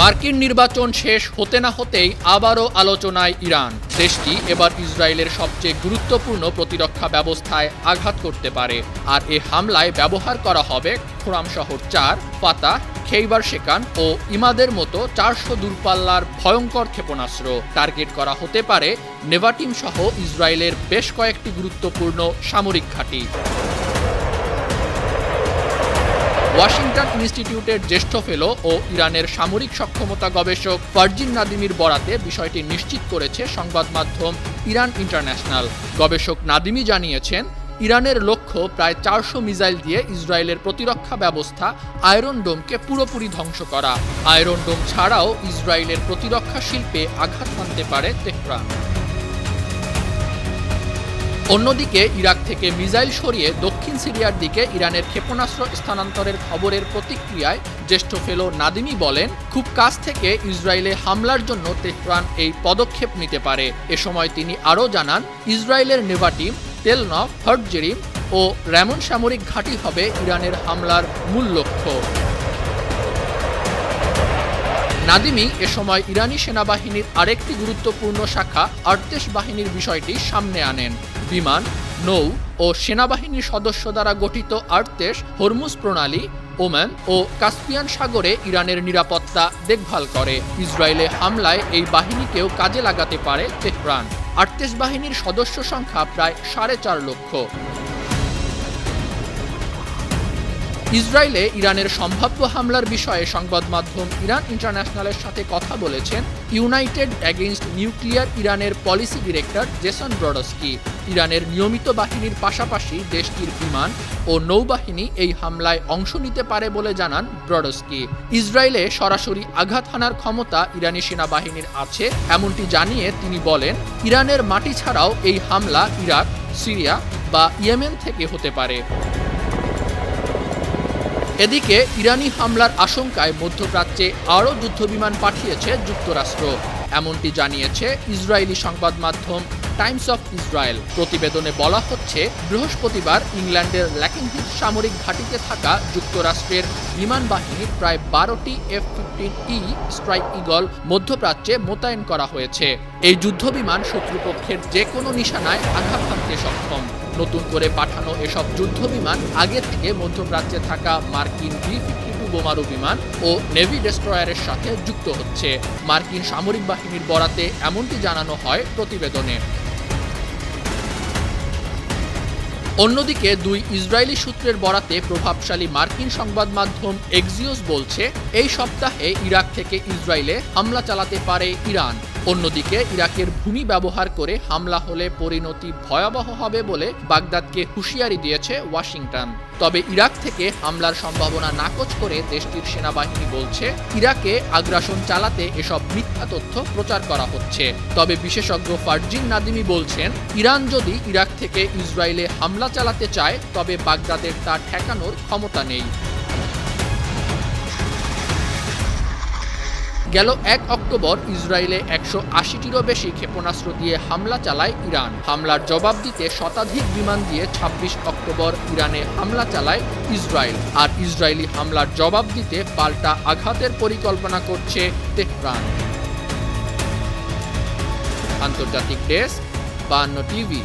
মার্কিন নির্বাচন শেষ হতে না হতেই আবারও আলোচনায় ইরান। দেশটি এবার ইসরায়েলের সবচেয়ে গুরুত্বপূর্ণ প্রতিরক্ষা ব্যবস্থায় আঘাত করতে পারে, আর এ হামলায় ব্যবহার করা হবে খোরাম শহর 4, ফাতাহ, খেইবার শেকান ও ইমাদের মতো 400 দূরপাল্লার ভয়ঙ্কর ক্ষেপণাস্ত্র। টার্গেট করা হতে পারে নেভাটিম সহ ইসরায়েলের বেশ কয়েকটি গুরুত্বপূর্ণ সামরিক ঘাঁটি। ওয়াশিংটন ইনস্টিটিউটের জ্যেষ্ঠ ফেলো ও ইরানের সামরিক সক্ষমতা গবেষক ফারজিন নাদিমির বরাতে বিষয়টি নিশ্চিত করেছে সংবাদ মাধ্যম ইরান ইন্টারন্যাশনাল। গবেষক নাদিমি জানিয়েছেন, ইরানের লক্ষ্য প্রায় 400 মিসাইল দিয়ে ইসরায়েলের প্রতিরক্ষা ব্যবস্থা আয়রন ডোমকে পুরোপুরি ধ্বংস করা। আয়রন ডোম ছাড়াও ইসরায়েলের প্রতিরক্ষা শিল্পে আঘাত হানতে পারে তেহরান। অন্যদিকে ইরাক থেকে মিসাইল সরিয়ে দক্ষিণ সিরিয়ার দিকে ইরানের ক্ষেপণাস্ত্র স্থানান্তরের খবরের প্রতিক্রিয়ায় জ্যেষ্ঠ ফেলো নাদিমি বলেন, খুব কাছ থেকে ইসরায়েলে হামলার জন্য তেহরান এই পদক্ষেপ নিতে পারে। এ সময় তিনি আরও জানান, ইসরায়েলের নেভাটিম, তেলনভ, হটজেরিম ও র্যামন সামরিক ঘাঁটি হবে ইরানের হামলার মূল লক্ষ্য। নাদিমি এ সময় ইরানি সেনাবাহিনীর আরেকটি গুরুত্বপূর্ণ শাখা আর্তেশ বাহিনীর বিষয়টি সামনে আনেন। বিমান, নৌ ও সেনাবাহিনীর সদস্য দ্বারা গঠিত আর্তেশ হরমুজ প্রণালী, ওমান ও কাস্পিয়ান সাগরে ইরানের নিরাপত্তা দেখভাল করে। ইসরায়েলে হামলায় এই বাহিনীকেও কাজে লাগাতে পারে তেহরান। আর্তেশ বাহিনীর সদস্য সংখ্যা প্রায় 4.5 লক্ষ। ইসরায়েলে ইরানের সম্ভাব্য হামলার বিষয়ে সংবাদ মাধ্যম ইরান ইন্টারন্যাশনালের সাথে কথা বলেছেন ইউনাইটেড এগেইনস্ট নিউক্লিয়ার ইরানের পলিসি ডিরেক্টর জেসন ব্রডস্কি। ইরানের নিয়মিত বাহিনীর পাশাপাশি দেশটির বিমান ও নৌবাহিনী এই হামলায় অংশ নিতে পারে বলে জানান ব্রডস্কি। ইসরায়েলে সরাসরি আঘাত হানার ক্ষমতা ইরানি সেনাবাহিনীর আছে এমনটি জানিয়ে তিনি বলেন, ইরানের মাটি ছাড়াও এই হামলা ইরাক, সিরিয়া বা ইয়েমেন থেকে হতে পারে। এদিকে ইরানি হামলার আশঙ্কায় মধ্যপ্রাচ্যে আরও যুদ্ধবিমান পাঠিয়েছে যুক্তরাষ্ট্র, এমনটি জানিয়েছে ইসরায়েলি সংবাদ মাধ্যম টাইমস অফ ইসরায়েল। প্রতিবেদনে বলা হচ্ছে, বৃহস্পতিবার ইংল্যান্ডের ল্যাকিংহিথ সামরিক ঘাঁটিতে থাকা যুক্তরাষ্ট্রের বিমান বাহিনীর প্রায় 12টি F-15E স্ট্রাইক ঈগল মধ্যপ্রাচ্যে মোতায়েন করা হয়েছে। এই যুদ্ধবিমান শত্রুপক্ষের যে কোনো নিশানায় আঘাত হানতে সক্ষম। নতুন করে পাঠানো এসব যুদ্ধবিমান আগে থেকে মধ্যপ্রাচ্যে থাকা মার্কিন B-52 বোমারু বিমান ও নেভি ডেস্ট্রয়ারের সাথে যুক্ত হচ্ছে। মার্কিন সামরিক বাহিনীর বরাতে এমনটি জানানো হয় প্রতিবেদনে। অন্যদিকে দুই ইসরায়েলি সূত্রের বরাতে প্রভাবশালী মার্কিন সংবাদ মাধ্যম এক্সিওস বলছে, এই সপ্তাহে ইরাক থেকে ইসরায়েলে হামলা চালাতে পারে ইরান। অন্যদিকে ইরাকের ভূমি ব্যবহার করে হামলা হলে পরিণতি ভয়াবহ হবে বলে বাগদাদকে হুঁশিয়ারি দিয়েছে ওয়াশিংটন। তবে ইরাক থেকে হামলার সম্ভাবনা নাকচ করে দেশটির সেনাবাহিনী বলছে, ইরাকে আগ্রাসন চালাতে এসব মিথ্যা তথ্য প্রচার করা হচ্ছে। তবে বিশেষজ্ঞ ফারজিন নাদিমি বলছেন, ইরান যদি ইরাক থেকে ইসরায়েলে হামলা চালাতে চায় তবে বাগদাদের তা ঠেকানোর ক্ষমতা নেই। গেল 1 অক্টোবর ইসরায়েলে 180টিরও বেশি ক্ষেপণাস্ত্র দিয়ে হামলা চালায় ইরান। হামলার জবাব দিতে শতাধিক বিমান দিয়ে 26 অক্টোবর ইরানে হামলা চালায় ইসরায়েল। আর ইসরায়েলি হামলার জবাব দিতে পাল্টা আঘাতের পরিকল্পনা করছে তেহরান। আন্তর্জাতিক ডেস্ক, 52 টিভি।